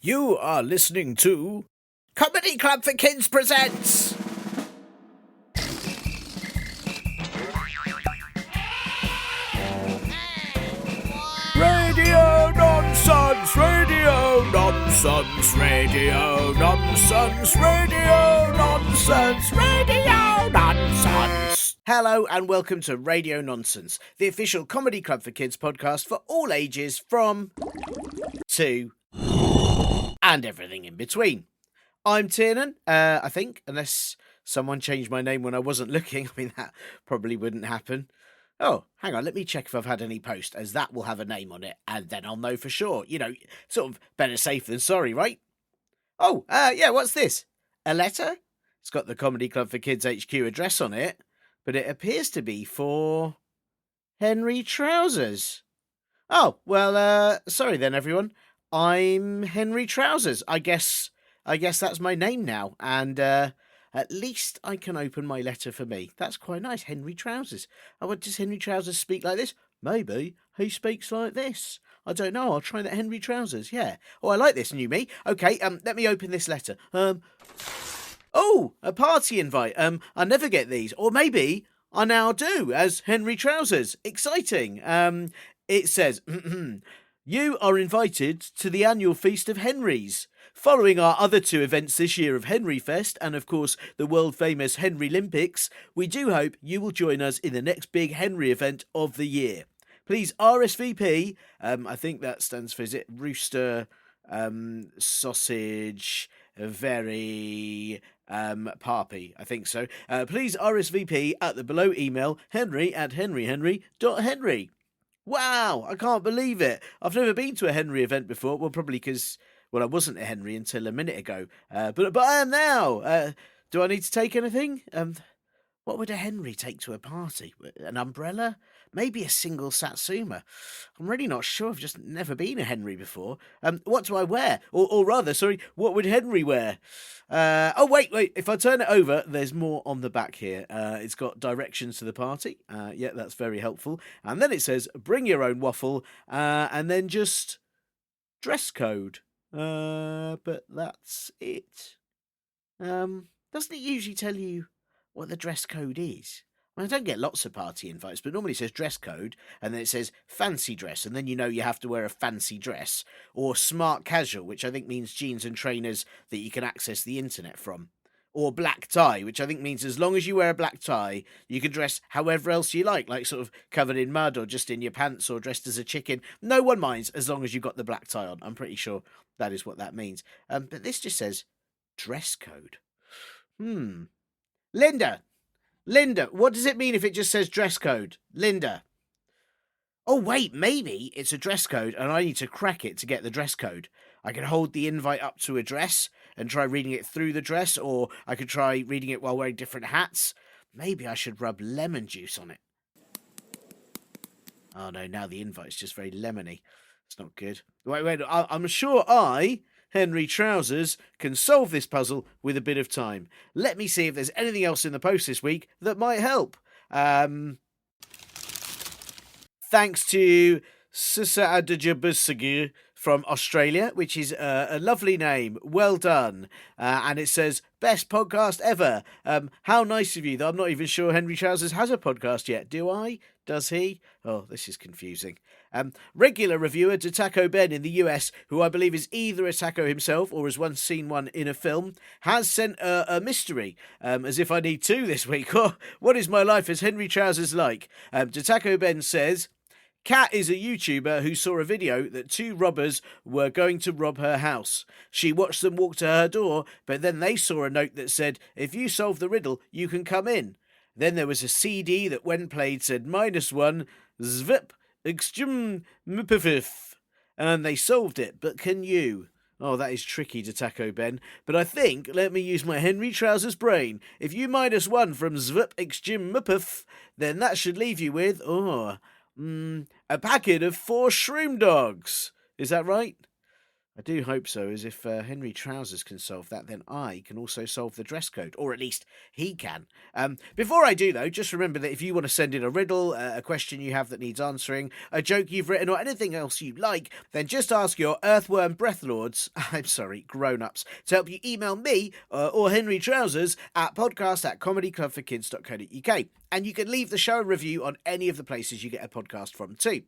You are listening to Comedy Club for Kids presents Radio Nonsense, Radio Nonsense, Radio Nonsense, Radio Nonsense, Radio Nonsense. Hello and welcome to Radio Nonsense, the official Comedy Club for Kids podcast for all ages from 2 and everything in between. I'm Tiernan, I think, unless someone changed my name when I wasn't looking. I mean, that probably wouldn't happen. Oh, hang on, let me check if I've had any post, as that will have a name on it, and then I'll know for sure. You know, sort of better safe than sorry, right? Oh, yeah, what's this? A letter? It's got the Comedy Club for Kids HQ address on it, but it appears to be for Henry Trousers. Oh, well, sorry then, everyone. I'm Henry Trousers. I guess that's my name now, and at least I can open my letter for me. That's quite nice, Henry Trousers. Oh, what, does Henry Trousers speak like this? Maybe he speaks like this. I don't know. I'll try that Henry Trousers. Yeah. Oh, I like this new me. Okay. Let me open this letter. Oh, a party invite. I never get these, or maybe I now do as Henry Trousers. Exciting. It says. You are invited to the annual Feast of Henrys. Following our other 2 events this year of Henry Fest and, of course, the world-famous Henry Olympics, we do hope you will join us in the next big Henry event of the year. Please RSVP. I think that stands for, is it Rooster, Sausage, Very, Parpy? I think so. Please RSVP at the below email, henry@henryhenry.henry. Wow, I can't believe it. I've never been to a Henry event before. Well, probably because, I wasn't a Henry until a minute ago. But I am now. Do I need to take anything? What would a Henry take to a party? An umbrella? Maybe a single satsuma? I'm really not sure. I've just never been a Henry before. What do I wear? Or rather, what would Henry wear? Oh, wait. If I turn it over, there's more on the back here. It's got directions to the party. Yeah, that's very helpful. And then it says, bring your own waffle. And then just dress code. But that's it. Doesn't it usually tell you what the dress code is? I don't get lots of party invites, but normally it says dress code, and then it says fancy dress, and then you know you have to wear a fancy dress, or smart casual, which I think means jeans and trainers that you can access the internet from, or black tie, which I think means as long as you wear a black tie, you can dress however else you like sort of covered in mud, or just in your pants, or dressed as a chicken. No one minds as long as you've got the black tie on. I'm pretty sure that is what that means. But this just says dress code. Linda, what does it mean if it just says dress code? Linda. Oh, wait, maybe it's a dress code and I need to crack it to get the dress code. I can hold the invite up to a dress and try reading it through the dress, or I could try reading it while wearing different hats. Maybe I should rub lemon juice on it. Oh, no, now the invite's just very lemony. It's not good. Wait, I'm sure Henry Trousers can solve this puzzle with a bit of time. Let me see if there's anything else in the post this week that might help. Thanks to Sisa Adjabusagu from Australia, which is a lovely name. Well done. And it says, best podcast ever. How nice of you, though I'm not even sure Henry Trousers has a podcast yet. Do I? Does he? Oh, this is confusing. Regular reviewer to Taco Ben in the US, who I believe is either a taco himself or has once seen one in a film, has sent a mystery, as if I need 2 this week. What is my life as Henry Trousers like? To Taco Ben says, Kat is a YouTuber who saw a video that 2 robbers were going to rob her house. She watched them walk to her door, but then they saw a note that said, if you solve the riddle, you can come in. Then there was a CD that when played said -1, zvip, extreme mupifif, and they solved it, but can you? Oh, that is tricky to Taco Ben, but I think, let me use my Henry Trousers brain, if you -1 from zvip, extreme mupif, then that should leave you with, a packet of 4 shroom dogs. Is that right? I do hope so, as if Henry Trousers can solve that, then I can also solve the dress code, or at least he can. Before I do, though, just remember that if you want to send in a riddle, a question you have that needs answering, a joke you've written, or anything else you like, then just ask your Earthworm Breathlords, grown-ups, to help you email me or Henry Trousers at podcast@comedyclubforkids.co.uk. And you can leave the show a review on any of the places you get a podcast from too.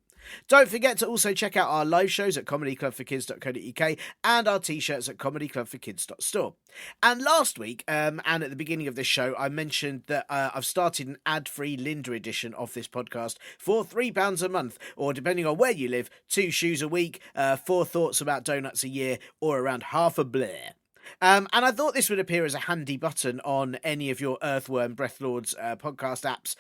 Don't forget to also check out our live shows at comedyclubforkids.co.uk and our t-shirts at comedyclubforkids.store. And last week, and at the beginning of this show, I mentioned that I've started an ad-free Linda edition of this podcast for £3 a month, or depending on where you live, 2 shoes a week, 4 thoughts about donuts a year, or around half a blare. And I thought this would appear as a handy button on any of your Earthworm Breathlords podcast apps,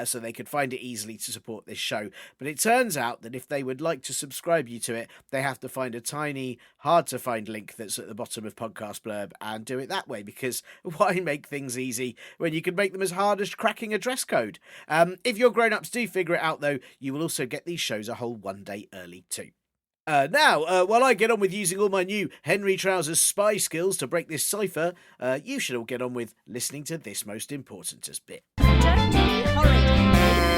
so they could find it easily to support this show. But it turns out that if they would like to subscribe you to it, they have to find a tiny, hard-to-find link that's at the bottom of podcast blurb and do it that way, because why make things easy when you can make them as hard as cracking a dress code? If your grown-ups do figure it out, though, you will also get these shows a whole one day early too. Now, while I get on with using all my new Henry Trousers spy skills to break this cipher, you should all get on with listening to this most important bit.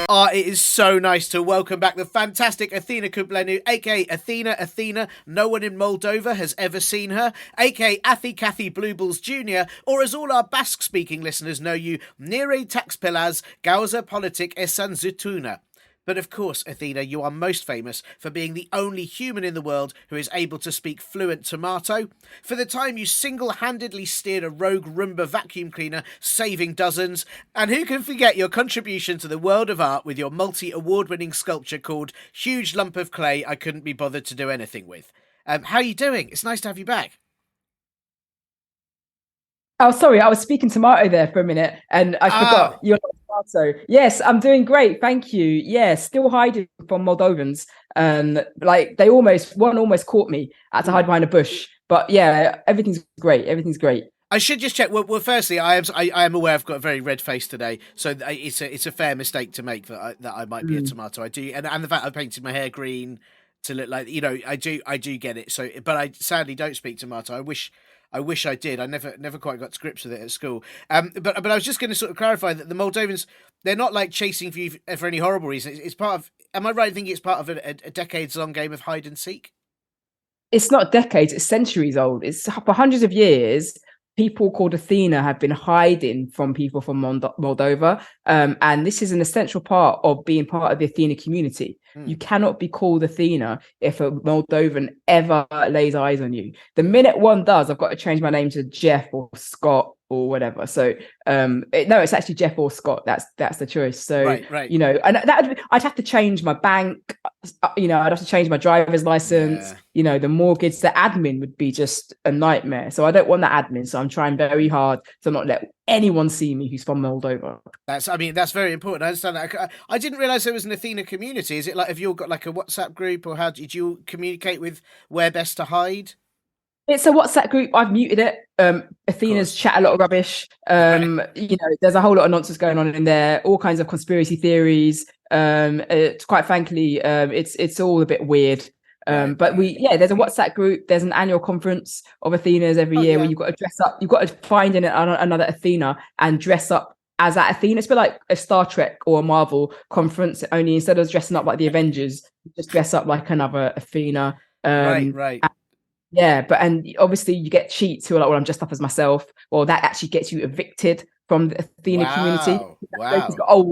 It is so nice to welcome back the fantastic Athena Kugblenu, aka Athena. No one in Moldova has ever seen her, aka Kathy Blueballs Jr., or as all our Basque-speaking listeners know you, Nere Taxpilaz Gauza Politik Esan Zutuna. But of course, Athena, you are most famous for being the only human in the world who is able to speak fluent tomato. For the time you single-handedly steered a rogue Roomba vacuum cleaner, saving dozens. And who can forget your contribution to the world of art with your multi-award-winning sculpture called Huge Lump of Clay I Couldn't Be Bothered to Do Anything With. How are you doing? It's nice to have you back. Oh, sorry, I was speaking tomato there for a minute and I forgot you're not tomato. Yes, I'm doing great, thank you. Yeah, still hiding from Moldovans. Like one almost caught me. I had to hide behind a bush. But yeah, everything's great. I should just check. Well, firstly, I am aware I've got a very red face today, so it's a fair mistake to make that I might be a tomato. I do, and the fact I painted my hair green to look like, I do get it. So, but I sadly don't speak tomato. I wish I did. I never quite got to grips with it at school. But I was just going to sort of clarify that the Moldovans, they're not like chasing for you for any horrible reason. It's part of. Am I right in thinking it's part of a decades-long game of hide and seek? It's not decades; it's centuries old. It's for hundreds of years. People called Athena have been hiding from people from Moldova. And this is an essential part of being part of the Athena community. You cannot be called Athena if a Moldovan ever lays eyes on you. The minute one does, I've got to change my name to Jeff or Scott or whatever. So it's actually Jeff or Scott. That's the choice. So right. And that I'd have to change my bank. I'd have to change my driver's license. Yeah. The mortgage, the admin would be just a nightmare. So I don't want that admin. So I'm trying very hard to not let anyone see me who's from Moldova. That's very important. I understand that. I didn't realize there was an Athena community. Is it like, have you all got like a WhatsApp group, or how did you communicate with where best to hide? It's a WhatsApp group. I've muted it. Athena's chat a lot of rubbish. There's a whole lot of nonsense going on in there. All kinds of conspiracy theories. Quite frankly, it's all a bit weird. But there's a WhatsApp group. There's an annual conference of Athenas every year where you've got to dress up. You've got to find another Athena and dress up as that Athena. It's a bit like a Star Trek or a Marvel conference. Only instead of dressing up like the Avengers, you just dress up like another Athena. Right. And obviously you get cheats who are like, well, I'm dressed up as myself. Well, that actually gets you evicted from the Athena community. Wow.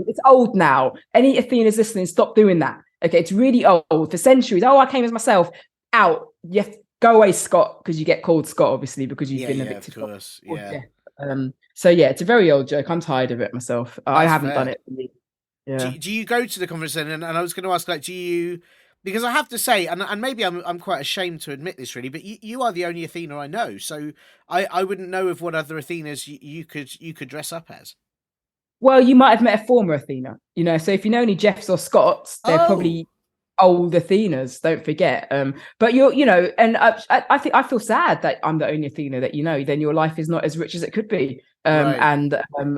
It's old now. Any Athenas listening, stop doing that. Okay, it's really old. For centuries. I came as myself. Out. You have to go away, Scott, because you get called Scott, obviously, because you've been evicted. Of course. It's a very old joke. I'm tired of it myself. I haven't done it. Yeah. Do you go to the conference then? And I was going to ask, like, do you? Because I have to say, and maybe I'm quite ashamed to admit this, really, but you are the only Athena I know, so I wouldn't know of what other Athenas you could dress up as. Well, you might have met a former Athena, so if you know any Jeffs or Scotts, they're probably old Athenas, don't forget. But and I think I feel sad that I'm the only Athena that then your life is not as rich as it could be. And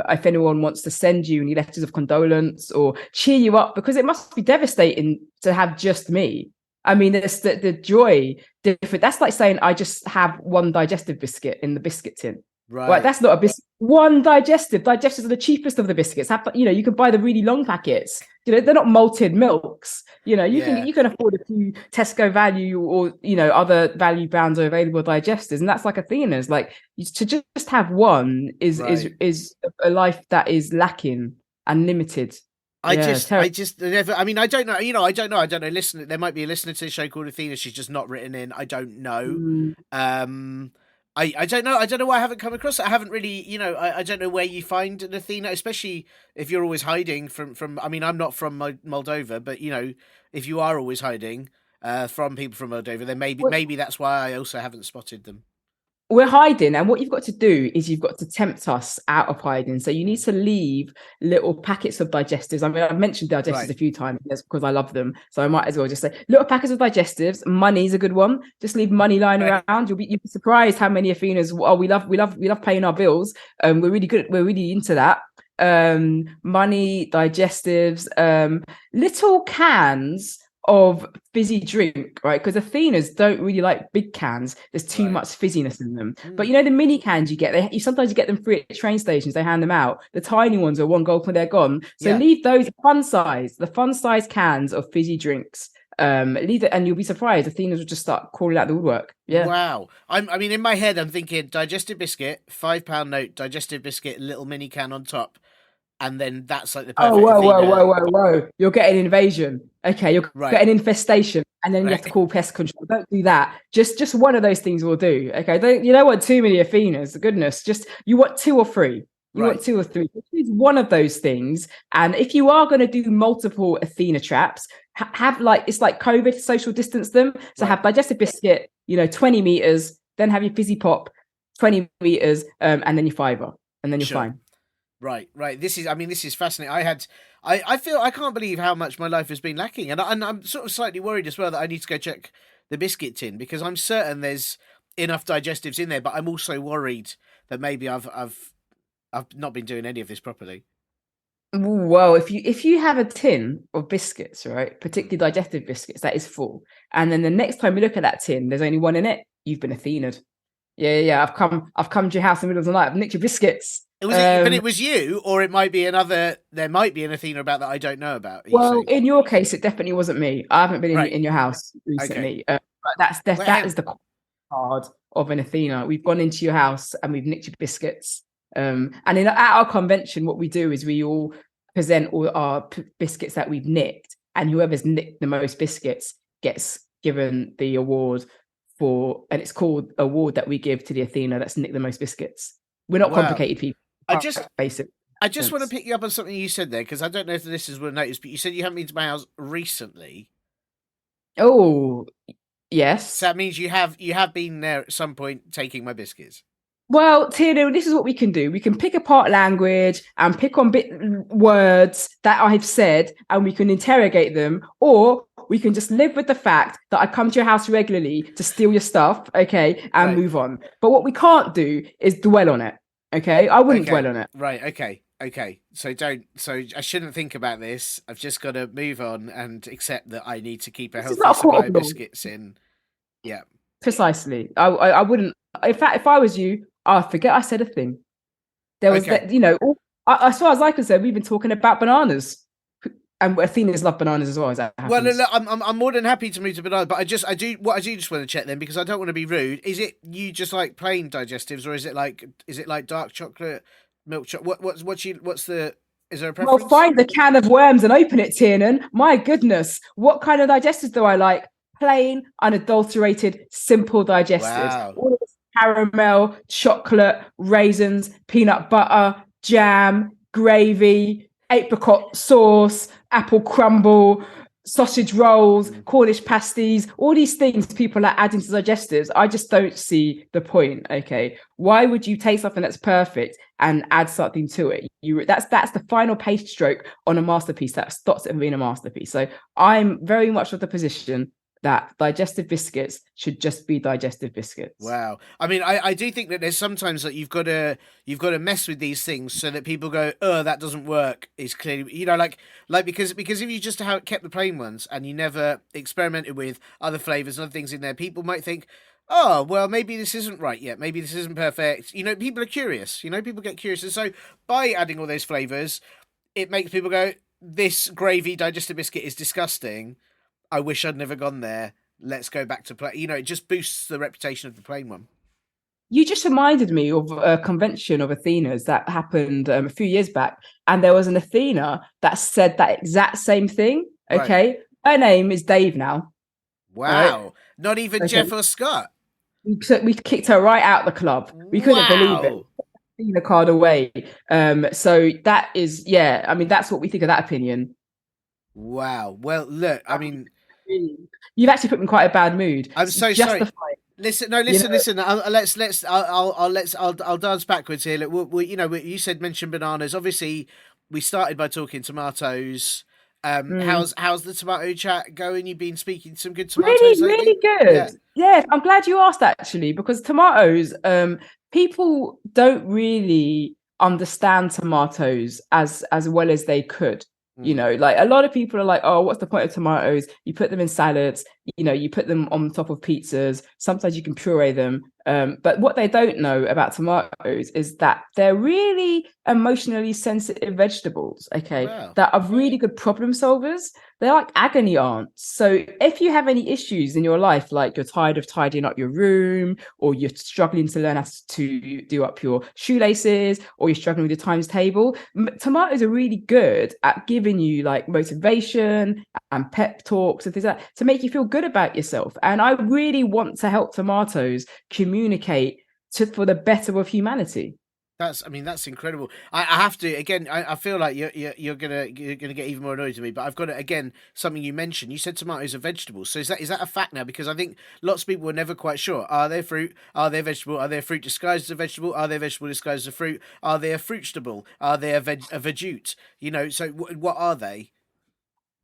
if anyone wants to send you any letters of condolence or cheer you up, because it must be devastating to have just me. I mean, it's the joy different. That's like saying I just have one digestive biscuit in the biscuit tin. Right, that's not a biscuit. One digestive. Digestives are the cheapest of the biscuits. You can buy the really long packets. They're not malted milks. You can afford a few Tesco value or other value brands are available digestives, and that's like Athena's. Like to just have one is a life that is lacking and limited. I just never. I mean, I don't know. I don't know. Listen, there might be a listener to the show called Athena. She's just not written in. I don't know. I don't know. I don't know why I haven't come across it. I haven't really, I don't know where you find an Athena, especially if you're always hiding from. I mean, I'm not from Moldova, but if you are always hiding from people from Moldova, then maybe that's why I also haven't spotted them. We're hiding, and what you've got to do is you've got to tempt us out of hiding. So you need to leave little packets of digestives. I mean, I've mentioned digestives a few times because I love them, so I might as well just say little packets of digestives. Money's a good one. Just leave money lying around. You'll be surprised how many Athenas. Oh, we love paying our bills. We're really good. We're really into that. Money, digestives, little cans of fizzy drink, right? Because Athenas don't really like big cans. There's too much fizziness in them. But the mini cans you get, sometimes you get them free at train stations. They hand them out. The tiny ones are £1 when they're gone. So leave those the fun size cans of fizzy drinks. Leave it, and you'll be surprised. Athenas will just start crawling out the woodwork. Yeah. Wow. I mean, in my head, I'm thinking digestive biscuit, £5 note, digestive biscuit, little mini can on top. And then that's like the perfect. Whoa! You're getting invasion. Okay, you're getting infestation, and then you have to call pest control. Don't do that. Just one of those things will do. Okay, you don't want too many Athenas. Goodness, just you want 2 or 3. You want 2 or 3. Choose one of those things, and if you are going to do multiple Athena traps, have it's like COVID, social distance them. So have digestive biscuit, 20 meters, then have your fizzy pop, 20 meters, and then your fiver, and then you're fine. Right. This is fascinating. I feel I can't believe how much my life has been lacking, and I'm sort of slightly worried as well that I need to go check the biscuit tin because I'm certain there's enough digestives in there, but I'm also worried that maybe I've not been doing any of this properly. Well, if you have a tin of biscuits, right, particularly digestive biscuits, that is full, and then the next time you look at that tin, there's only one in it. You've been Athena'd. Yeah. I've come to your house in the middle of the night. I've nicked your biscuits. But it was you, or it might be another. There might be an Athena about that I don't know about. Well, in your case, it definitely wasn't me. I haven't been in your house recently. Okay. But that is the card of an Athena. We've gone into your house and we've nicked your biscuits. And at our convention, what we do is we all present all our biscuits that we've nicked, and whoever's nicked the most biscuits gets given the award and it's called award that we give to the Athena that's nicked the most biscuits. We're not complicated people. I just want to pick you up on something you said there because I don't know if the listeners will notice, but you said you haven't been to my house recently. Oh, yes. So that means you have been there at some point taking my biscuits. Well, Tiernan, this is what we can do. We can pick apart language and pick on words that I've said, and we can interrogate them, or we can just live with the fact that I come to your house regularly to steal your stuff, okay, and move on. But what we can't do is dwell on it, okay? I wouldn't dwell on it. Right, okay. So I shouldn't think about this. I've just got to move on and accept that I need to keep a healthy supply of biscuits in. Yeah. Precisely. I wouldn't. In fact, if I was you, I forget I said a thing. There was that, as far as I can say, we've been talking about bananas. And Athena's love bananas as well. As that well, look, I'm more than happy to move to bananas, but I do just want to check then because I don't want to be rude. Is it you just like plain digestives, or is it like dark chocolate, milk chocolate? Is there a preference? Well, find the can of worms and open it, Tiernan. My goodness, what kind of digestives do I like? Plain, unadulterated, simple digestives. Wow. All of this caramel, chocolate, raisins, peanut butter, jam, gravy, apricot sauce, apple crumble, sausage rolls, Cornish pasties, all these things people are adding to digestives. I just don't see the point. Okay, why would you take something that's perfect and add something to it? That's the final paste stroke on a masterpiece that stops it from being a masterpiece. So I'm very much of the position that digestive biscuits should just be digestive biscuits. Wow. I mean, I do think that there's sometimes that you've got to mess with these things so that people go, oh, that doesn't work. Is clearly, like because if you just kept the plain ones and you never experimented with other flavors and other things in there, people might think, oh, well, maybe this isn't right yet. Maybe this isn't perfect. People are curious. People get curious, and so by adding all those flavors, it makes people go, this gravy digestive biscuit is disgusting. I wish I'd never gone there. Let's go back to play. It just boosts the reputation of the plain one. You just reminded me of a convention of Athenas that happened a few years back. And there was an Athena that said that exact same thing. Okay. Right. Her name is Dave now. Wow. Right? Not even Jeff or Scott. We kicked her right out the club. We couldn't believe it. The card away. So that is, that's what we think of that opinion. Wow. Well, look, I mean, you've actually put me in quite a bad mood. I'm so sorry. Listen. I'll dance backwards here. Look, you said mention bananas. Obviously, we started by talking tomatoes. How's the tomato chat going? You've been speaking some good tomatoes lately? Really good. Yeah, I'm glad you asked actually, because tomatoes, people don't really understand tomatoes as well as they could. Like a lot of people are like, oh, what's the point of tomatoes? You put them in salads, you put them on top of pizzas. Sometimes you can puree them. But what they don't know about tomatoes is that they're really emotionally sensitive vegetables, that are really good problem solvers. They're like agony aunts. So if you have any issues in your life, like you're tired of tidying up your room, or you're struggling to learn how to do up your shoelaces, or you're struggling with your times table, tomatoes are really good at giving you like motivation and pep talks and things like that to make you feel good about yourself. And I really want to help tomatoes communicate for the better of humanity. That's incredible. I have to again. I feel like you're gonna get even more annoyed with me. But I've got to, again, something you mentioned. You said tomatoes are vegetables. So is that a fact now? Because I think lots of people were never quite sure. Are they fruit? Are they vegetable? Are they a fruit disguised as a vegetable? Are they vegetable disguised as a fruit? Are they a fruitstable? Are they a vegute? So what are they?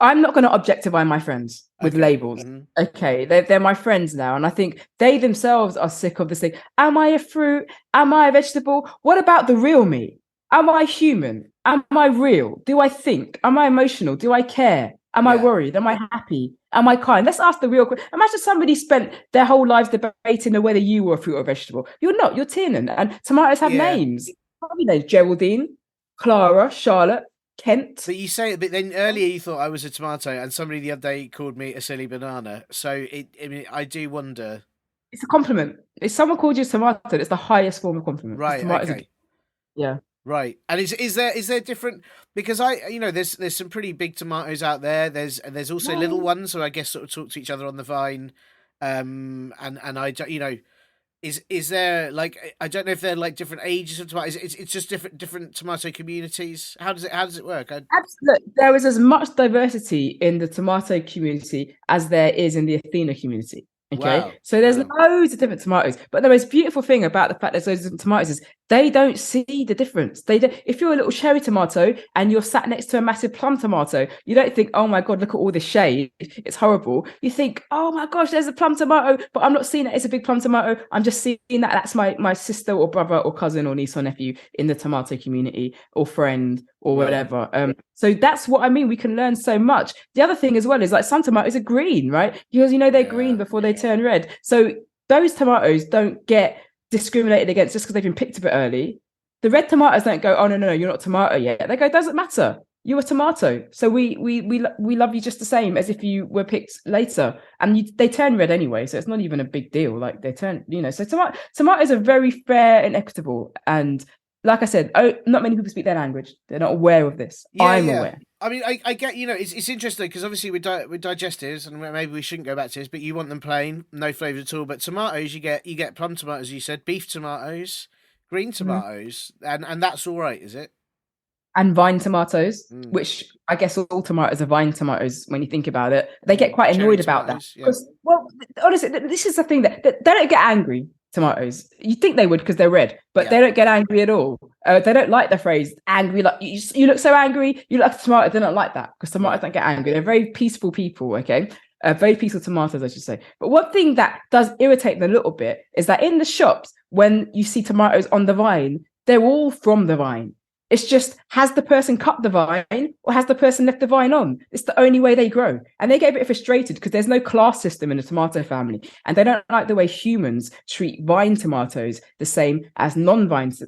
I'm not going to objectify my friends with labels. Mm-hmm. Okay, they're my friends now. And I think they themselves are sick of this thing. Am I a fruit? Am I a vegetable? What about the real me? Am I human? Am I real? Do I think? Am I emotional? Do I care? Am I worried? Am I happy? Am I kind? Let's ask the real question. Imagine somebody spent their whole lives debating whether you were a fruit or vegetable. You're not. You're Tiernan. And tomatoes have names. Probably names. Geraldine, Clara, Charlotte, Kent. But you say it, but then earlier you thought I was a tomato, and somebody the other day called me a silly banana. So I do wonder. It's a compliment. If someone called you a tomato, it's the highest form of compliment. Right. Okay. Yeah. Right. And is there different? Because there's some pretty big tomatoes out there. There's also little ones who I guess sort of talk to each other on the vine. And I don't Is there like, I don't know if they're like different ages of tomatoes. It's just different tomato communities. How does it work? Absolutely. There is as much diversity in the tomato community as there is in the Athena community. Okay. Wow. So there's loads of different tomatoes, but the most beautiful thing about the fact there's loads of different tomatoes is they don't see the difference. They don't. If you're a little cherry tomato and you're sat next to a massive plum tomato, you don't think, oh my God, look at all this shade. It's horrible. You think, oh my gosh, there's a plum tomato, but I'm not seeing it. It's a big plum tomato. I'm just seeing that that's my sister or brother or cousin or niece or nephew in the tomato community or friend or whatever. So that's what I mean. We can learn so much. The other thing as well is like some tomatoes are green, right? Because they're green before they turn red. So those tomatoes don't get discriminated against just because they've been picked a bit early. The red tomatoes don't go, oh no, you're not a tomato yet. They go, it doesn't matter. You're a tomato. So we love you just the same as if you were picked later. And they turn red anyway, so it's not even a big deal. Like they turn, so tomatoes are very fair and equitable. And like I said, not many people speak their language. They're not aware of this. I'm aware. I mean, I get, it's interesting because obviously with digestives, and maybe we shouldn't go back to this, but you want them plain, no flavour at all. But tomatoes, you get plum tomatoes, you said, beef tomatoes, green tomatoes, and that's all right, is it? And vine tomatoes, which I guess all tomatoes are vine tomatoes when you think about it. They get quite annoyed about that. Yeah. Well, honestly, this is the thing that they don't get angry. Tomatoes, you think they would because they're red, but they don't get angry at all. They don't like the phrase angry. Like you look so angry, you look like a tomato. They don't like that because tomatoes don't get angry. They're very peaceful people. Okay, very peaceful tomatoes, I should say. But one thing that does irritate me a little bit is that in the shops, when you see tomatoes on the vine, they're all from the vine. It's just, has the person cut the vine or has the person left the vine on? It's the only way they grow. And they get a bit frustrated because there's no class system in the tomato family. And they don't like the way humans treat vine tomatoes the same as non-vines,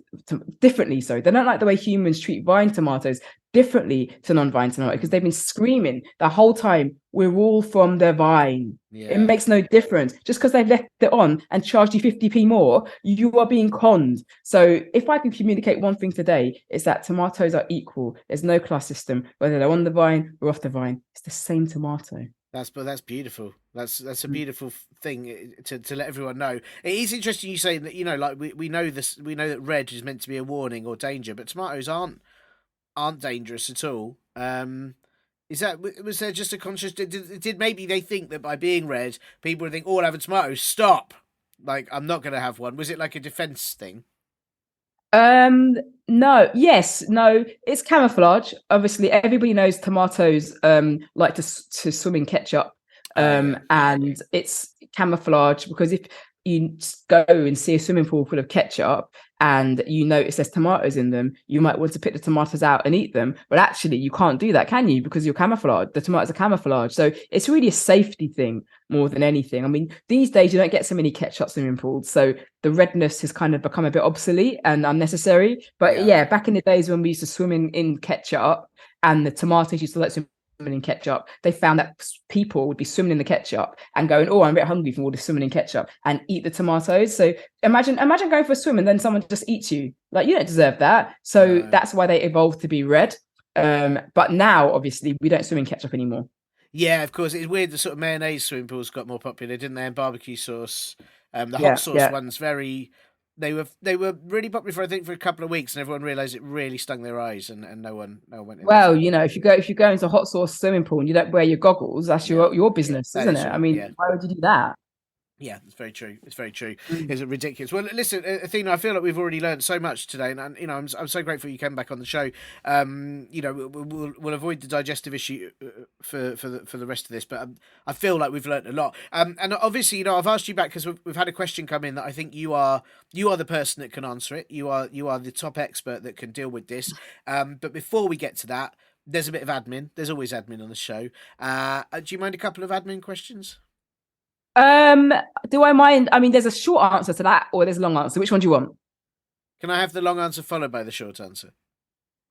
differently so. They don't like the way humans treat vine tomatoes differently to non-vine tomatoes because they've been screaming the whole time, we're all from the vine. Yeah. It makes no difference. Just because they've left it on and charged you 50p more, you are being conned. So if I can communicate one thing today, it's that tomatoes are equal. There's no class system, whether they're on the vine or off the vine. It's the same tomato. That's beautiful. That's a beautiful thing to let everyone know. It is interesting you say that, like we know this. We know that red is meant to be a warning or danger, but tomatoes aren't dangerous at all. Was there just a conscious? Did maybe they think that by being red, people would think, "Oh, I'll have a tomato. Stop! Like I'm not going to have one." Was it like a defense thing? No. Yes. No. It's camouflage. Obviously, everybody knows tomatoes like to swim in ketchup. And it's camouflage because if you go and see a swimming pool full of ketchup and you notice there's tomatoes in them, you might want to pick the tomatoes out and eat them. But actually, you can't do that, can you? Because you're camouflaged. The tomatoes are camouflaged. So it's really a safety thing more than anything. I mean, these days, you don't get so many ketchup swimming pools. So the redness has kind of become a bit obsolete and unnecessary. But yeah back in the days when we used to swim in ketchup and the tomatoes used to let swim in ketchup, they found that people would be swimming in the ketchup and going, oh, I'm a bit hungry from all this swimming in ketchup, and eat the tomatoes. So imagine going for a swim and then someone just eats you. Like, you don't deserve that. So that's why they evolved to be red. But now, obviously, we don't swim in ketchup anymore. Yeah, of course. It's weird the sort of mayonnaise swimming pools got more popular, didn't they? And barbecue sauce. The hot sauce ones They were really popular for a couple of weeks, and everyone realised it really stung their eyes, and no one went in. Well, if you go into a hot sauce swimming pool and you don't wear your goggles, that's your business, isn't it? I mean, why would you do that? Yeah, it's very true. It's very true. It's ridiculous. Well, listen, Athena, I feel like we've already learned so much today, and I'm so grateful you came back on the show. We'll avoid the digestive issue for the rest of this, but I feel like we've learned a lot. And obviously, I've asked you back because we've had a question come in that I think you are the person that can answer it. You are the top expert that can deal with this. But before we get to that, there's a bit of admin. There's always admin on the show. Do you mind a couple of admin questions? Do I mind? I mean, there's a short answer to that, or there's a long answer. Which one do you want? Can I have the long answer followed by the short answer?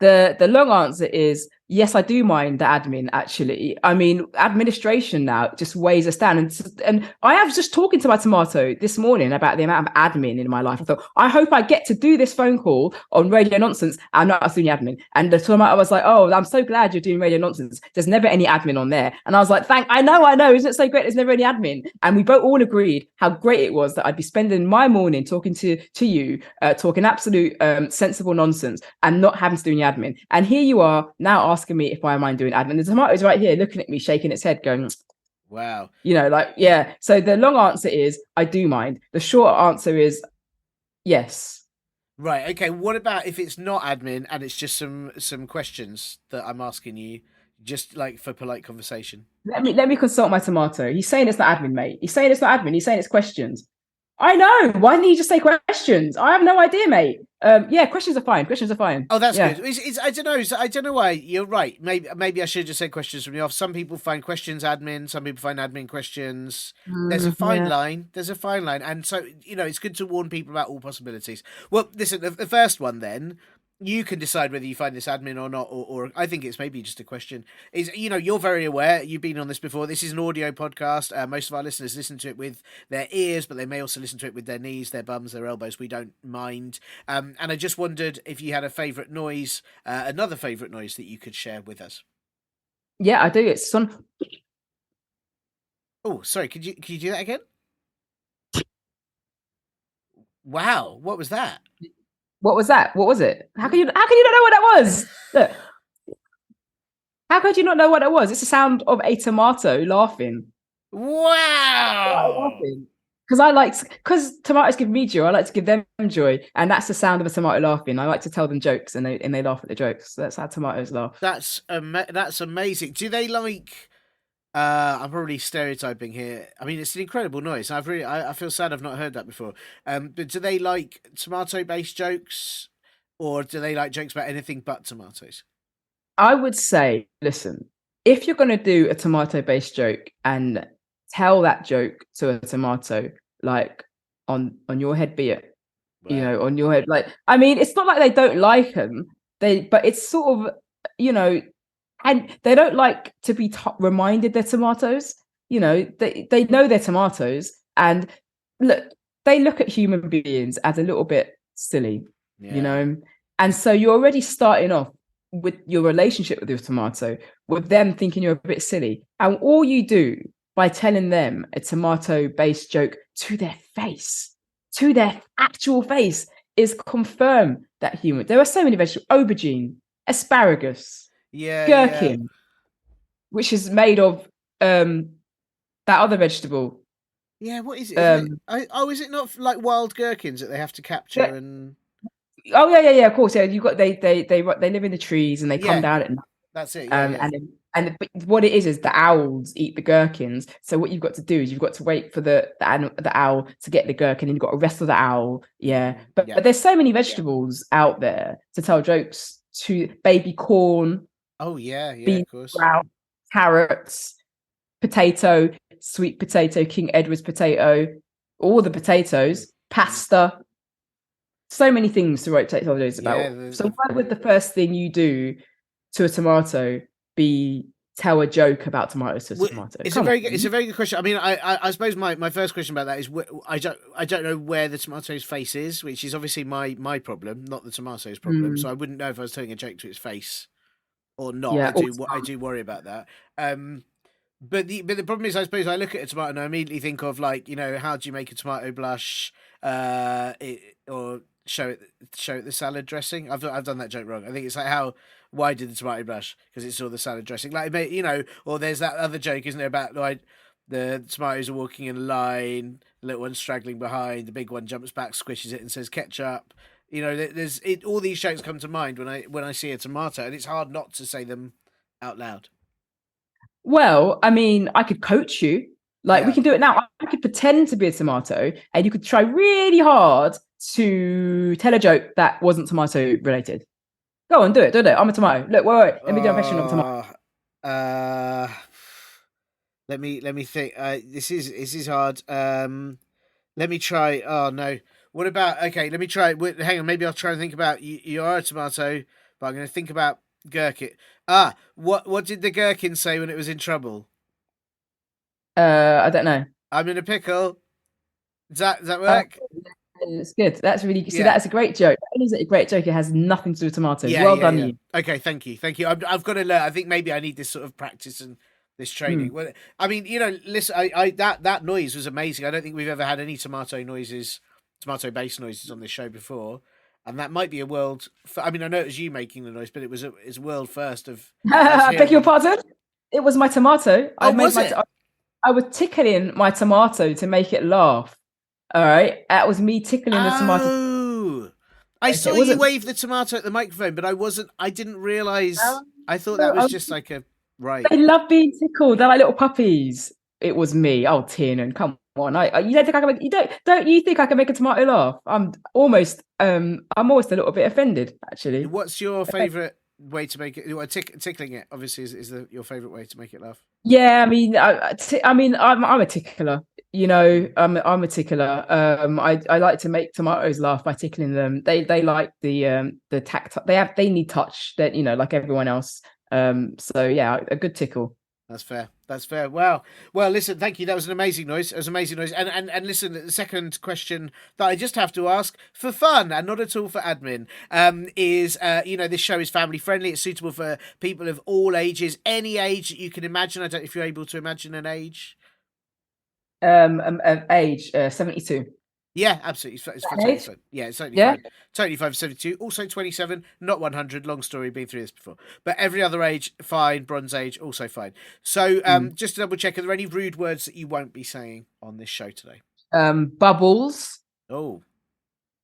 The long answer is yes, I do mind the admin, actually. I mean, administration now just weighs us down. And I was just talking to my tomato this morning about the amount of admin in my life. I thought, I hope I get to do this phone call on Radio Nonsense and not doing admin. And the tomato was like, oh, I'm so glad you're doing Radio Nonsense. There's never any admin on there. And I was like, I know. Isn't it so great? There's never any admin. And we both all agreed how great it was that I'd be spending my morning talking to you, talking absolute sensible nonsense and not having to do any admin. And here you are now asking me if I mind doing admin. The tomato's right here looking at me, shaking its head, going, wow. So the long answer is I do mind. The short answer is yes. Right. Okay. What about if it's not admin and it's just some questions that I'm asking you, just like for polite conversation? Let me consult my tomato. He's saying it's not admin, mate. He's saying it's not admin. He's saying it's questions. I know. Why didn't you just say questions? I have no idea, mate. Questions are fine. Oh, that's good. I don't know. I don't know why. You're right. Maybe I should just say questions from the off. Some people find questions admin. Some people find admin questions. There's a fine line. And so, it's good to warn people about all possibilities. Well, listen, the first one then, you can decide whether you find this admin or not, or I think it's maybe just a question. Is you're very aware. You've been on this before. This is an audio podcast. Most of our listeners listen to it with their ears, but they may also listen to it with their knees, their bums, their elbows. We don't mind. And I just wondered if you had a favourite noise, another favourite noise that you could share with us. Yeah, I do. It's son. Oh, sorry. Could you do that again? Wow, what was that? What was that? What was it? How can you not know what that was? Look. How could you not know what it was? It's the sound of a tomato laughing. Wow. Because tomatoes give me joy, I like to give them joy. And that's the sound of a tomato laughing. I like to tell them jokes and they laugh at the jokes. So that's how tomatoes laugh. That's amazing. Do they like I'm probably stereotyping here. I mean, it's an incredible noise. I feel sad I've not heard that before. But do they like tomato-based jokes, or do they like jokes about anything but tomatoes? I would say, listen, if you're going to do a tomato-based joke and tell that joke to a tomato, like on your head be it, Wow. on your head. Like, I mean, it's not like they don't like them. But it's sort of, and they don't like to be reminded they're tomatoes. They know they're tomatoes, and look, they look at human beings as a little bit silly, Yeah. and so you're already starting off with your relationship with your tomato, with them thinking you're a bit silly, and all you do by telling them a tomato-based joke to their face, to their actual face, is confirm that human. There are so many vegetables: aubergine, asparagus, Yeah, yeah. gherkin, which is made of that other vegetable. Yeah, what is it? Isn't it? Um, Is it not like wild gherkins that they have to capture and? oh yeah, of course. Yeah, you got they live in the trees and they come Yeah, down at night. that's it. Yeah, yeah. But what it is the owls eat the gherkins. So what you've got to do is you've got to wait for the owl to get the gherkin, and you've got to wrestle the owl. Yeah, Yeah. but there's so many vegetables out there to tell jokes to: baby corn, Oh yeah, yeah, bean of course. sprout, carrots, potato, sweet potato, King Edward's potato, all the potatoes, pasta. So many things to write holidays about. Yeah, So why would the first thing you do to a tomato be tell a joke about tomatoes to a tomato? it's Come it's a on. very good question. I mean, I suppose my first question about that is I don't know where the tomato's face is, which is obviously my problem, not the tomato's problem. So I wouldn't know if I was telling a joke to its face or not. Yeah. I do worry about that. But the problem is, I suppose I look at a tomato and I immediately think of, like, how do you make a tomato blush, or show it the salad dressing. I've done that joke wrong. I think it's like, why did the tomato blush? Because it's all the salad dressing. Like, or there's that other joke, isn't there, about like the tomatoes are walking in a line, the little one's straggling behind, the big one jumps back, squishes it, and says ketchup. All these jokes come to mind when I see a tomato, and it's hard not to say them out loud. Well, I mean, I could coach you. Like, we Yeah. can do it now. I could pretend to be a tomato, and you could try really hard to tell a joke that wasn't tomato related. Go on, do it. I'm a tomato. Look, wait. Let me do a impression of a tomato. Uh, let me think. This is hard. Let me try. Oh no. What about? Okay, let me try. Hang on. Maybe I'll try and think about. You are a tomato, but I'm going to think about gherkin. What did the gherkin say when it was in trouble? I don't know. I'm in a pickle. Does that work? It's good. That's really see. Yeah. That's a great joke. That is a great joke. It has nothing to do with tomatoes. Yeah, Well yeah, done, yeah. you. Okay, thank you, thank you. I've got to learn. I think maybe I need this sort of practice and this training. Hmm. Well, I mean, listen, I that noise was amazing. I don't think we've ever had any tomato-based noises on this show before, and that might be a world. I mean, I know it was you making the noise, but it's a world first of us I beg hearing your them. pardon. It was my tomato. Oh, was it? I was tickling my tomato to make it laugh. All right, that was me tickling the tomato. Oh, I saw It you wasn't. wave the tomato at the microphone, but I wasn't. I didn't realize. I thought that was No, just like a right. they love being tickled. They're like little puppies. It was me. Oh, Tiernan, come on. You don't think I can make, you don't you think I can make a tomato laugh? I'm almost a little bit offended, actually. What's your favorite way to make it? Well, tickling it obviously is your favorite way to make it laugh. Yeah, I mean, I'm a tickler. I'm a tickler. I like to make tomatoes laugh by tickling them. They like the tact. They need touch. That like everyone else. So yeah, a good tickle. That's fair. That's fair. Wow. Well, listen, thank you. That was an amazing noise. It was an amazing noise. And listen, the second question that I just have to ask for fun and not at all for admin, is this show is family friendly. It's suitable for people of all ages, any age that you can imagine. I don't know if you're able to imagine an age. Age 72. Yeah, absolutely. It's totally fine. Yeah, it's totally Yeah. fine. Totally fine for 72. Also 27, not 100. Long story, been through this before. But every other age, fine. Bronze age, also fine. So just to double check, are there any rude words that you won't be saying on this show today? Bubbles. Oh.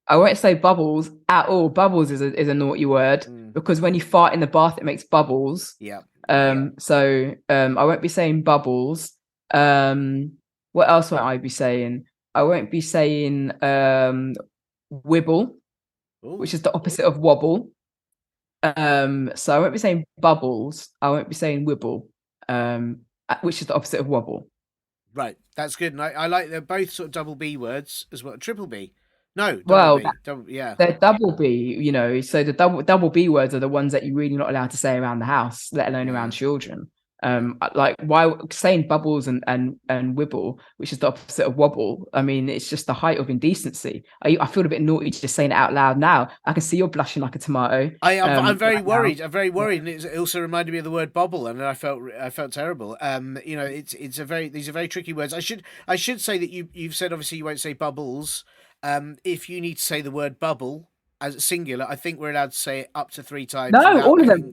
I won't say bubbles at all. Bubbles is a naughty word because when you fart in the bath, it makes bubbles. Yeah. So I won't be saying bubbles. What else won't I be saying? I won't be saying wibble, which is the opposite of wobble. So I won't be saying bubbles. I won't be saying wibble, which is the opposite of wobble. Right, that's good. And I like they're both sort of double B words as well. Triple B. No, double Well, B. Double, yeah. they're double B, so the double B words are the ones that you're really not allowed to say around the house, let alone around children. Like why saying bubbles and wibble, which is the opposite of wobble. I mean, it's just the height of indecency. I feel a bit naughty just saying it out loud now. I can see you're blushing like a tomato. I'm very worried. Now. I'm very worried, and it also reminded me of the word bubble, and I felt terrible. These are very tricky words. I should say that you've said obviously you won't say bubbles. If you need to say the word bubble as singular, I think we're allowed to say it up to 3 times. No, all of them.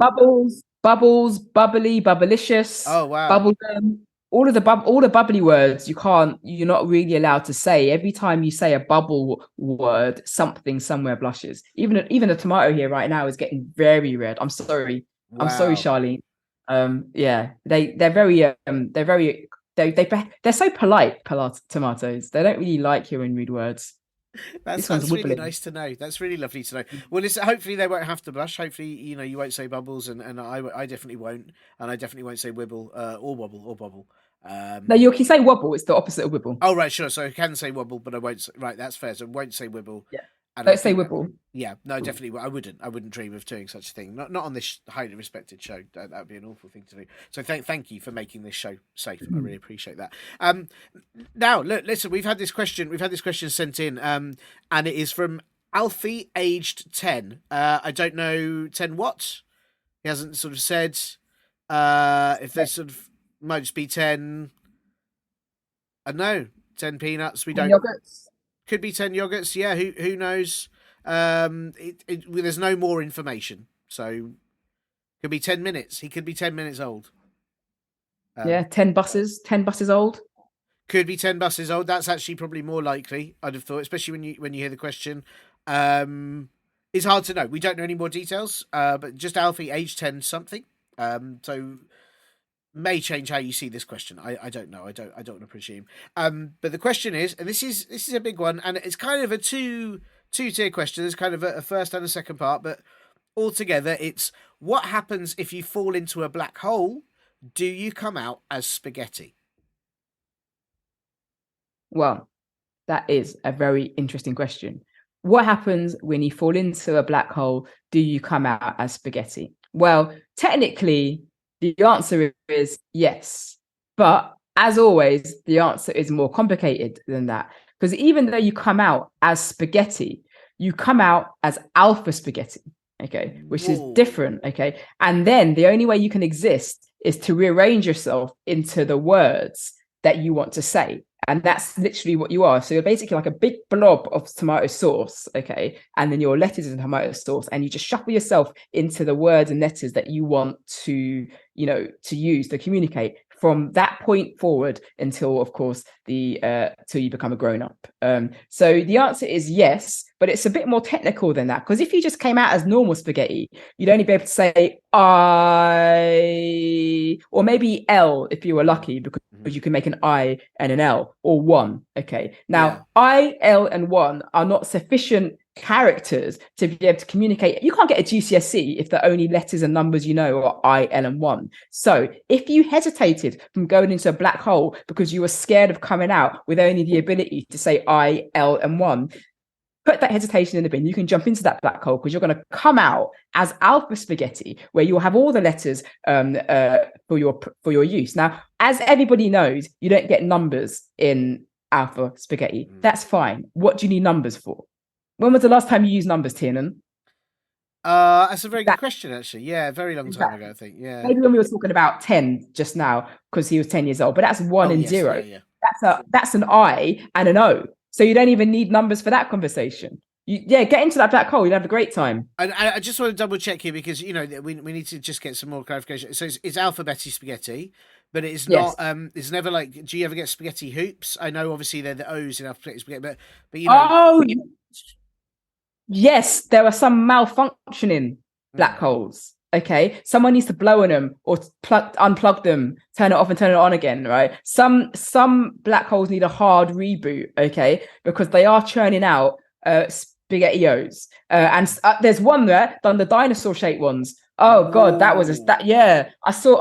Bubbles, bubbly, bubblicious, Oh wow! bubblegum. All the bubbly words you're not really allowed to say. Every time you say a bubble word, something somewhere blushes. Even a tomato here right now is getting very red. I'm sorry. Wow. I'm sorry, Charlene. Yeah, they're so polite, tomatoes. They don't really like hearing rude words. That's really nice to know. That's really lovely to know. Well, listen, hopefully they won't have to blush. Hopefully, you won't say bubbles, and I definitely won't, and I definitely won't say wibble or wobble or bubble. No, you can say wobble. It's the opposite of wibble. Oh right, sure. So I can say wobble, but I won't. Right, that's fair. So I won't say wibble. Yeah. And Don't say wibble. Yeah, no, definitely. I wouldn't dream of doing such a thing. Not on this highly respected show. That would be an awful thing to do. So thank you for making this show safe. I really appreciate that. Now look, listen. We've had this question sent in, and it is from Alfie, aged 10. I don't know 10 what. He hasn't sort of said. If there's sort of might just be 10. I don't know. 10 peanuts. We don't. Yogurts. Could be 10 yogurts. Yeah, who knows? There's no more information, so could be 10 minutes. He could be 10 minutes old. 10 buses. 10 buses old. Could be 10 buses old. That's actually probably more likely. I'd have thought, especially when you hear the question. It's hard to know. We don't know any more details. But just Alfie, age 10 something. So may change how you see this question. I don't know. I don't want to presume. But the question is, and this is a big one, and it's kind of a two-tier question. There's kind of a first and a second part, but altogether it's what happens if you fall into a black hole? Do you come out as spaghetti? Well, that is a very interesting question. What happens when you fall into a black hole? Do you come out as spaghetti? Well, technically, the answer is yes. But as always, the answer is more complicated than that. Because even though you come out as spaghetti, you come out as alpha spaghetti, okay, which is different, okay? And then the only way you can exist is to rearrange yourself into the words that you want to say. And that's literally what you are. So you're basically like a big blob of tomato sauce, okay? And then your letters is tomato sauce, and you just shuffle yourself into the words and letters that you want to, to use to communicate from that point forward until, of course, till you become a grown-up. So the answer is yes, but it's a bit more technical than that, because if you just came out as normal spaghetti, you'd only be able to say I, or maybe L if you were lucky, because you can make an I and an L, or one. Okay. Now, I, L, and one are not sufficient characters to be able to communicate. You can't get a GCSE if the only letters and numbers you know are I, L, and one. So if you hesitated from going into a black hole because you were scared of coming out with only the ability to say I, L, and one, put that hesitation in the bin. You can jump into that black hole, because you're going to come out as alpha spaghetti, where you'll have all the letters for your use. Now, as everybody knows, you don't get numbers in alpha spaghetti. That's fine. What do you need numbers for? When was the last time you used numbers, Tiernan? That's a very good question, actually. Yeah, a very long time ago, I think. Yeah. Maybe when we were talking about 10 just now, because he was 10 years old, but that's 1 and 0. Yeah. That's an I and an O. So you don't even need numbers for that conversation. Get into that black hole. You'll have a great time. And I just want to double check here, because we need to just get some more clarification. So it's alphabetti spaghetti, but it's not. It's never like. Do you ever get spaghetti hoops? I know, obviously they're the O's in alphabetti spaghetti, but yes, there are some malfunctioning black holes. Okay, someone needs to blow on them or unplug them, turn it off and turn it on again, right? Some black holes need a hard reboot, okay, because they are churning out spaghettios. And there's one there, done the dinosaur shaped ones. Oh God, that was that. Yeah, I saw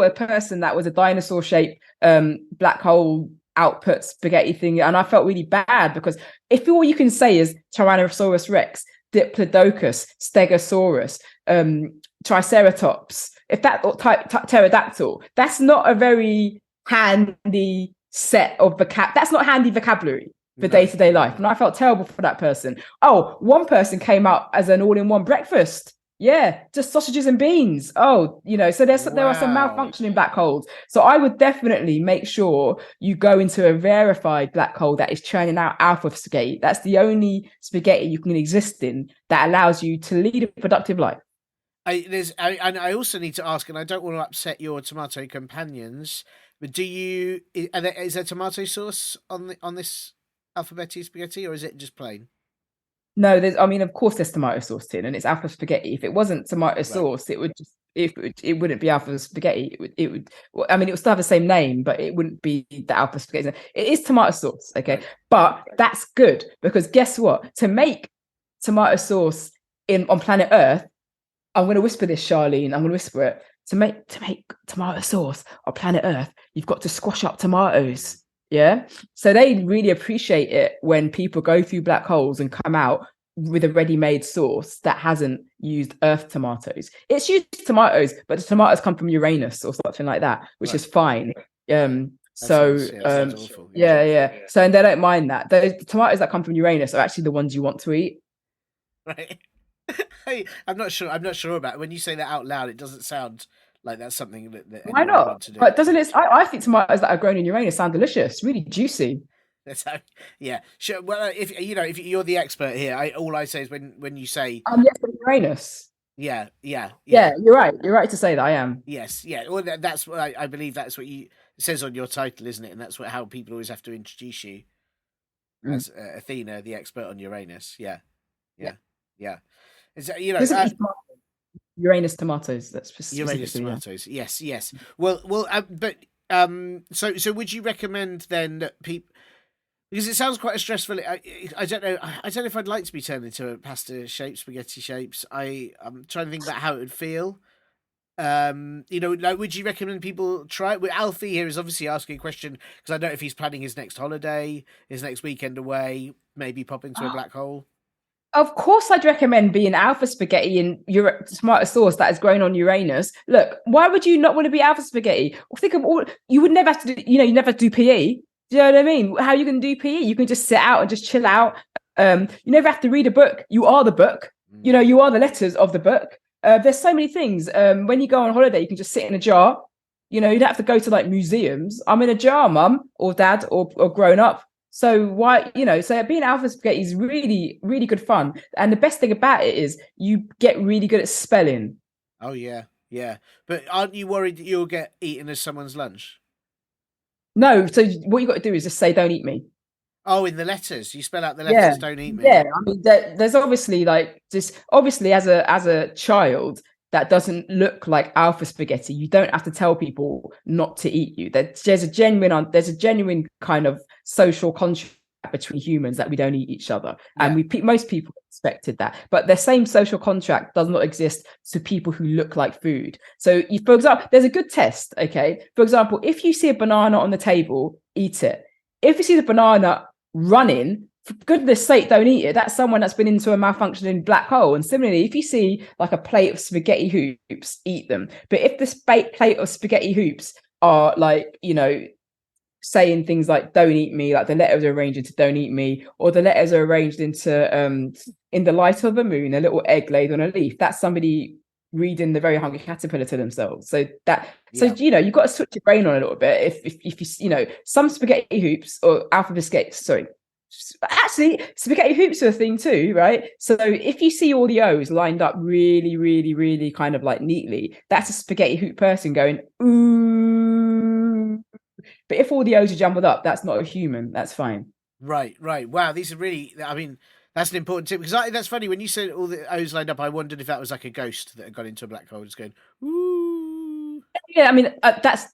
a person that was a dinosaur shaped black hole output spaghetti thing, and I felt really bad because if all you can say is Tyrannosaurus Rex, Diplodocus, Stegosaurus, Triceratops, if that or pterodactyl, that's not a very handy set of that's not handy vocabulary for day-to-day life. And I felt terrible for that person. Oh, one person came out as an all-in-one breakfast. Yeah, just sausages and beans. Oh, so there are some malfunctioning black holes. So I would definitely make sure you go into a verified black hole that is churning out alpha spaghetti. That's the only spaghetti you can exist in that allows you to lead a productive life. I also need to ask, and I don't want to upset your tomato companions, but is there tomato sauce on this alphabetti spaghetti, or is it just plain? No, of course there's tomato sauce in, and it's alpha spaghetti. If it wasn't tomato sauce, it would just it wouldn't be alpha spaghetti. It would it would still have the same name, but it wouldn't be the alpha spaghetti. It is tomato sauce, okay? Right. But that's good because guess what? To make tomato sauce on planet Earth, I'm going to whisper this, Charlene. I'm going to whisper it. To make tomato sauce on planet Earth, you've got to squash up tomatoes. Yeah. So they really appreciate it when people go through black holes and come out with a ready-made sauce that hasn't used Earth tomatoes. It's used tomatoes, but the tomatoes come from Uranus or something like that, which is fine. So and they don't mind that. The tomatoes that come from Uranus are actually the ones you want to eat. Right. I'm not sure about it. When you say that out loud, it doesn't sound like that's something that why not? To do. But doesn't it? I think tomatoes that are grown in Uranus sound delicious, really juicy. That's how, yeah, sure. Well, if you're the expert here, all I say is when you say yes, Uranus. Yeah. You're right. You're right to say that I am. Yes, yeah. Well, that's what I believe. That's what it says on your title, isn't it? And that's how people always have to introduce you as Athena, the expert on Uranus. Yeah. Is Uranus tomatoes. That's Uranus tomatoes. Yeah. Yes. Well. So would you recommend then that people? Because it sounds quite a stressful. I don't know. I don't know if I'd like to be turned into a pasta shape, spaghetti shapes. I'm trying to think about how it would feel. Would you recommend people try it? Alfie here is obviously asking a question because I don't know if he's planning his next holiday, his next weekend away, maybe pop into a black hole. Of course, I'd recommend being alpha spaghetti in tomato sauce that is grown on Uranus. Look, why would you not want to be alpha spaghetti? Think of all you would never have to do. You never have to do PE. Do you know what I mean? How you can do PE? You can just sit out and just chill out. You never have to read a book. You are the book. You are the letters of the book. There's so many things. When you go on holiday, you can just sit in a jar. You don't have to go to like museums. I'm in a jar, mum or dad or grown up. So why, so being alpha spaghetti is really, really good fun. And the best thing about it is you get really good at spelling. Oh, yeah. But aren't you worried that you'll get eaten as someone's lunch? No. So what you got to do is just say, don't eat me. Oh, in the letters. You spell out the letters, don't eat me. Yeah. There's obviously as a child that doesn't look like alpha spaghetti, you don't have to tell people not to eat you. There's a genuine kind of social contract between humans that we don't eat each other. And most people expected that. But the same social contract does not exist to people who look like food. So for example, there's a good test, okay? For example, if you see a banana on the table, eat it. If you see the banana running, for goodness sake, don't eat it. That's someone that's been into a malfunctioning black hole. And similarly, if you see like a plate of spaghetti hoops, eat them. But if this plate of spaghetti hoops are like, saying things like don't eat me, like the letters are arranged into don't eat me, or the letters are arranged into in the light of the moon, a little egg laid on a leaf, that's somebody reading The Very Hungry Caterpillar to themselves. So you've got to switch your brain on a little bit. If you some spaghetti hoops or alphabet skates, actually spaghetti hoops are a thing too, right? So if you see all the O's lined up really, really, really kind of like neatly, that's a spaghetti hoop person going ooh. But if all the O's are jumbled up, that's not a human. That's fine. Right. Wow, these are really. That's an important tip, because that's funny. When you said all the O's lined up, I wondered if that was like a ghost that had gone into a black hole, just going, "Ooh." Yeah, I mean that's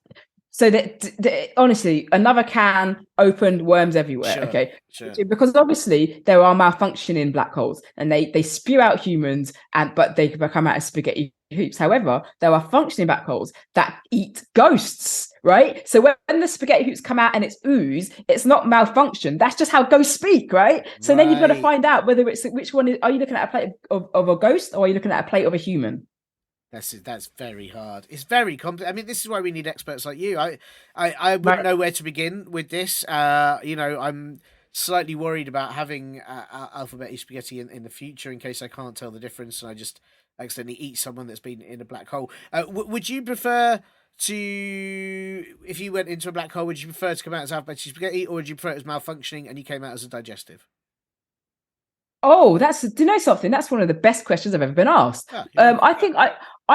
so that honestly, another can opened, worms everywhere. Sure, Okay, sure. because obviously there are malfunctioning black holes, and they spew out humans, but they come out as spaghetti hoops. However, there are functioning black holes that eat ghosts, right? So when the spaghetti hoops come out and it's ooze, it's not malfunction. That's just how ghosts speak, right? So then you've got to find out whether it's which one is. Are you looking at a plate of a ghost, or are you looking at a plate of a human? That's very hard. It's very complex. I mean, this is why we need experts like you. I wouldn't know where to begin with this. I'm slightly worried about having alphabet spaghetti in the future, in case I can't tell the difference and I just accidentally eat someone that's been in a black hole. Would you prefer to, if you went into a black hole, would you prefer to come out as alphabet spaghetti, or would you prefer it as malfunctioning and you came out as a digestive? Oh, do you know something? That's one of the best questions I've ever been asked. I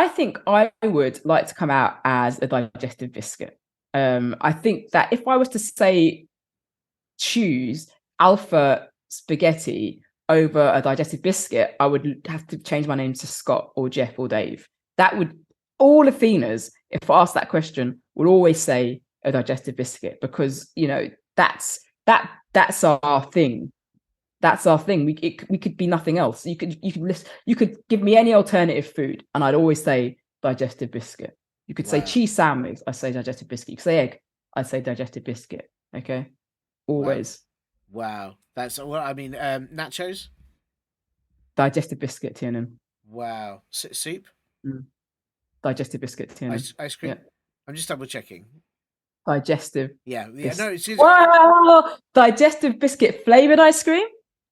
think I would like to come out as a digestive biscuit. I think that if I was to say choose alpha spaghetti over a digestive biscuit, I would have to change my name to Scott or Jeff or Dave. That would, all Athenas, if asked that question, would always say a digestive biscuit, because that's our thing. That's our thing. We could be nothing else. You could give me any alternative food, and I'd always say digestive biscuit. You could say cheese sandwich, I say digestive biscuit. You could say egg, I say digestive biscuit. Okay, always. Wow. That's what I mean. Nachos, digestive biscuit, Tiernan. Wow. Soup, digestive biscuit, Tiernan. Ice cream. Yeah. I'm just double checking. Digestive. Yeah. No. Wow. Digestive biscuit flavored ice cream.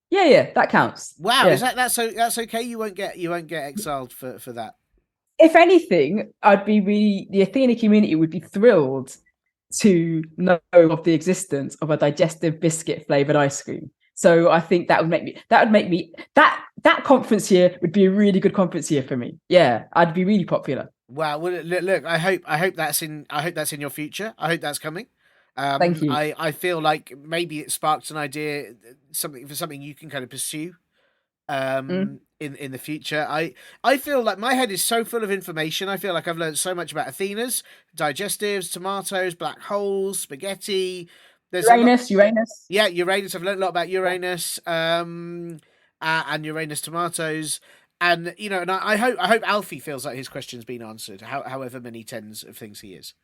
Yeah, that counts. Wow, yeah. Is that's okay? You won't get exiled for that. If anything, the Athena community would be thrilled to know of the existence of a digestive biscuit flavored ice cream. So I think that would make me that conference year would be a really good conference year for me. Yeah, I'd be really popular. Wow. Well, look, I hope that's in your future. I hope that's coming. Thank you. I feel like maybe it sparked an idea, something you can kind of pursue in the future. I feel like my head is so full of information. I feel like I've learned so much about Athenas, digestives, tomatoes, black holes, spaghetti. There's Uranus. Yeah, Uranus. I've learned a lot about Uranus and Uranus tomatoes. And and I hope Alfie feels like his question's been answered, however many tens of things he is.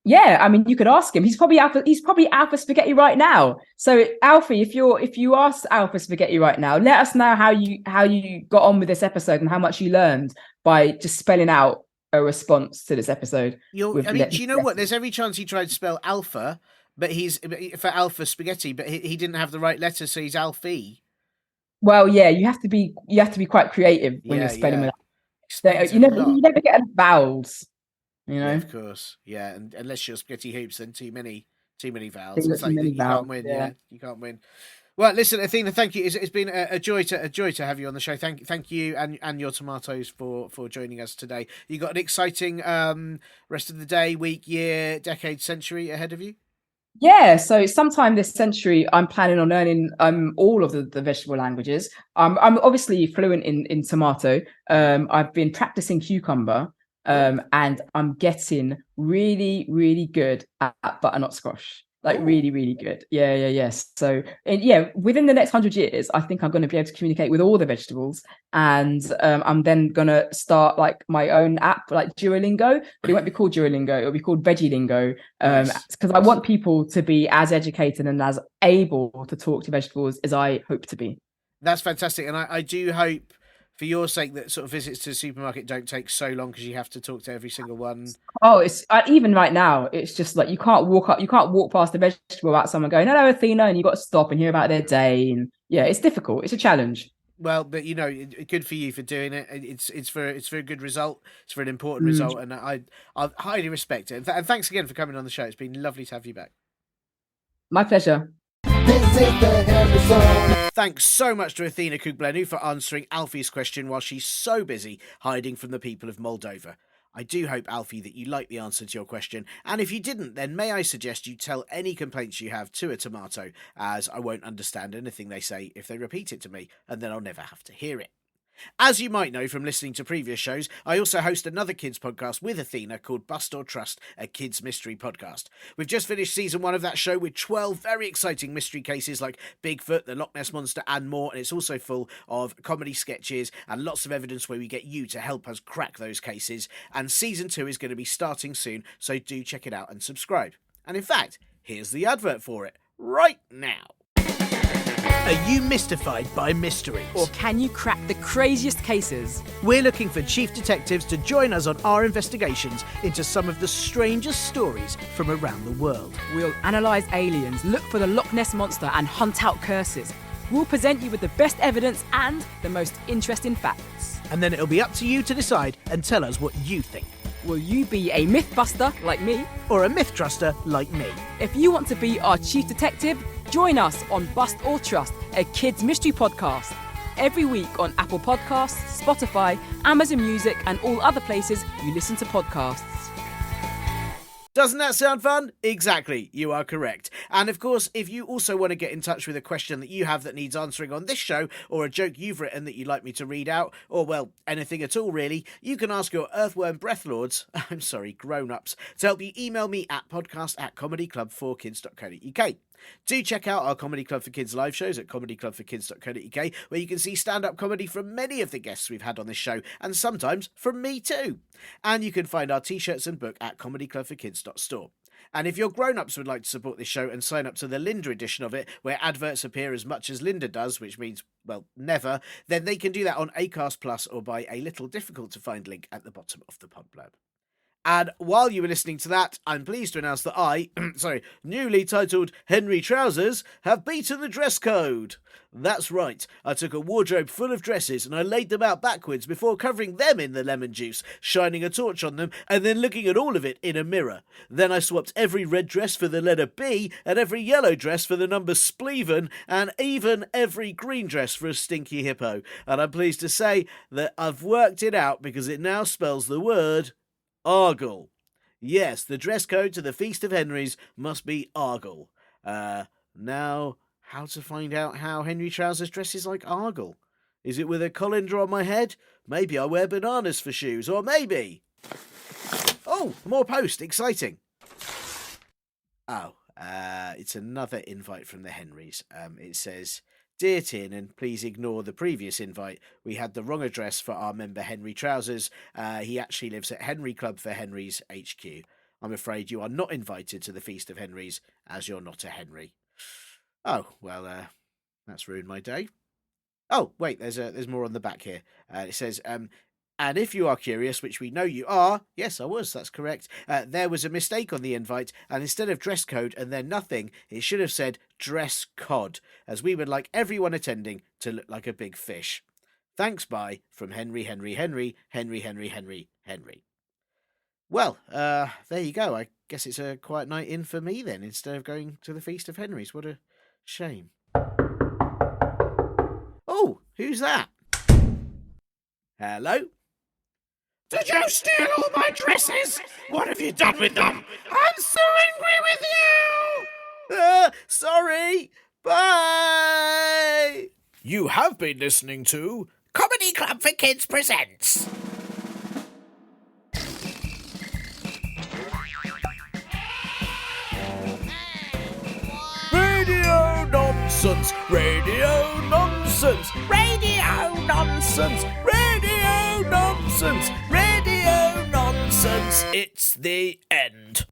Yeah, I mean, you could ask him. He's probably alpha spaghetti right now. So Alfie, if you ask alpha spaghetti right now, let us know how you got on with this episode and how much you learned by just spelling out a response to this episode. Do you know what? There's every chance he tried to spell alpha, but he's for alpha spaghetti, but he didn't have the right letter, so he's Alfie. Well, yeah, you have to be quite creative when you're spelling with that. You never get vowels. Yeah, of course. Yeah, and unless you're spaghetti hoops, then too many vowels. It's like you can't win. Yeah, you can't win. Well, listen, Athena, thank you. It's been a joy to have you on the show. Thank you and your tomatoes for joining us today. You got an exciting rest of the day, week, year, decade, century ahead of you. Yeah, so sometime this century, I'm planning on learning all of the vegetable languages. I'm obviously fluent in tomato. I've been practicing cucumber. And I'm getting really, really good at butternut squash. Like really, really good. Yeah. So within the next 100 years, I think I'm going to be able to communicate with all the vegetables, and I'm then going to start like my own app, like Duolingo. But it won't be called Duolingo; it'll be called Vegilingo, because I want people to be as educated and as able to talk to vegetables as I hope to be. That's fantastic, and I do hope, for your sake, that sort of visits to the supermarket don't take so long, because you have to talk to every single one. Oh, it's even right now. It's just like you can't walk past a vegetable without someone going, "Hello, Athena," and you got to stop and hear about their day. And yeah, it's difficult. It's a challenge. Well, but good for you for doing it. It's for a good result. It's for an important result, and I highly respect it. And thanks again for coming on the show. It's been lovely to have you back. My pleasure. Thanks so much to Athena Kugblenu for answering Alfie's question while she's so busy hiding from the people of Moldova. I do hope, Alfie, that you like the answer to your question, and if you didn't, then may I suggest you tell any complaints you have to a tomato, as I won't understand anything they say if they repeat it to me, and then I'll never have to hear it. As you might know from listening to previous shows, I also host another kids podcast with Athena called Bust or Trust, a kids mystery podcast. We've just finished season 1 of that show with 12 very exciting mystery cases like Bigfoot, the Loch Ness Monster and more, and it's also full of comedy sketches and lots of evidence where we get you to help us crack those cases, and season 2 is going to be starting soon, so do check it out and subscribe. And in fact, here's the advert for it right now. Are you mystified by mysteries? Or can you crack the craziest cases? We're looking for chief detectives to join us on our investigations into some of the strangest stories from around the world. We'll analyse aliens, look for the Loch Ness Monster and hunt out curses. We'll present you with the best evidence and the most interesting facts. And then it'll be up to you to decide and tell us what you think. Will you be a mythbuster like me? Or a myth truster like me? If you want to be our chief detective, join us on Bust or Trust, a kids mystery podcast. Every week on Apple Podcasts, Spotify, Amazon Music and all other places you listen to podcasts. Doesn't that sound fun? Exactly, you are correct. And of course, if you also want to get in touch with a question that you have that needs answering on this show, or a joke you've written that you'd like me to read out, or, well, anything at all really, you can ask your earthworm breathlords, grown-ups, to help you email me at podcast@comedyclub4kids.co.uk. Do check out our Comedy Club for Kids live shows at comedyclubforkids.co.uk, where you can see stand-up comedy from many of the guests we've had on this show, and sometimes from me too. And you can find our t-shirts and book at comedyclubforkids.store. And if your grown-ups would like to support this show and sign up to the Linda edition of it, where adverts appear as much as Linda does, which means, well, never, then they can do that on Acast Plus or by a little difficult-to-find link at the bottom of the pod blurb. And while you were listening to that, I'm pleased to announce that I, newly titled Henry Trousers, have beaten the dress code. That's right, I took a wardrobe full of dresses and I laid them out backwards before covering them in the lemon juice, shining a torch on them, and then looking at all of it in a mirror. Then I swapped every red dress for the letter B, and every yellow dress for the number spleven, and even every green dress for a stinky hippo. And I'm pleased to say that I've worked it out because it now spells the word Argle. Yes, the dress code to the Feast of Henry's must be Argle. Now, how to find out how Henry Trousers dresses like Argle? Is it with a colander on my head? Maybe I wear bananas for shoes, or maybe... Oh, more post, exciting. Oh, it's another invite from the Henrys. It says... Dear Tiernan, please ignore the previous invite. We had the wrong address for our member Henry Trousers. He actually lives at Henry Club for Henry's HQ. I'm afraid you are not invited to the Feast of Henry's, as you're not a Henry. Oh, well, that's ruined my day. Oh, wait, there's more on the back here. It says, and if you are curious, which we know you are, yes, I was, that's correct, there was a mistake on the invite, and instead of dress code and then nothing, it should have said dress cod, as we would like everyone attending to look like a big fish. Thanks, bye, from Henry. Well, there you go. I guess it's a quiet night in for me then, instead of going to the Feast of Henry's. What a shame. Oh, who's that? Hello? Did you steal all my dresses? What have you done with them? I'm so angry with you! Sorry. Bye. You have been listening to Comedy Club for Kids presents. Radio nonsense. Radio nonsense. Radio nonsense. Radio nonsense. Radio nonsense. It's the end.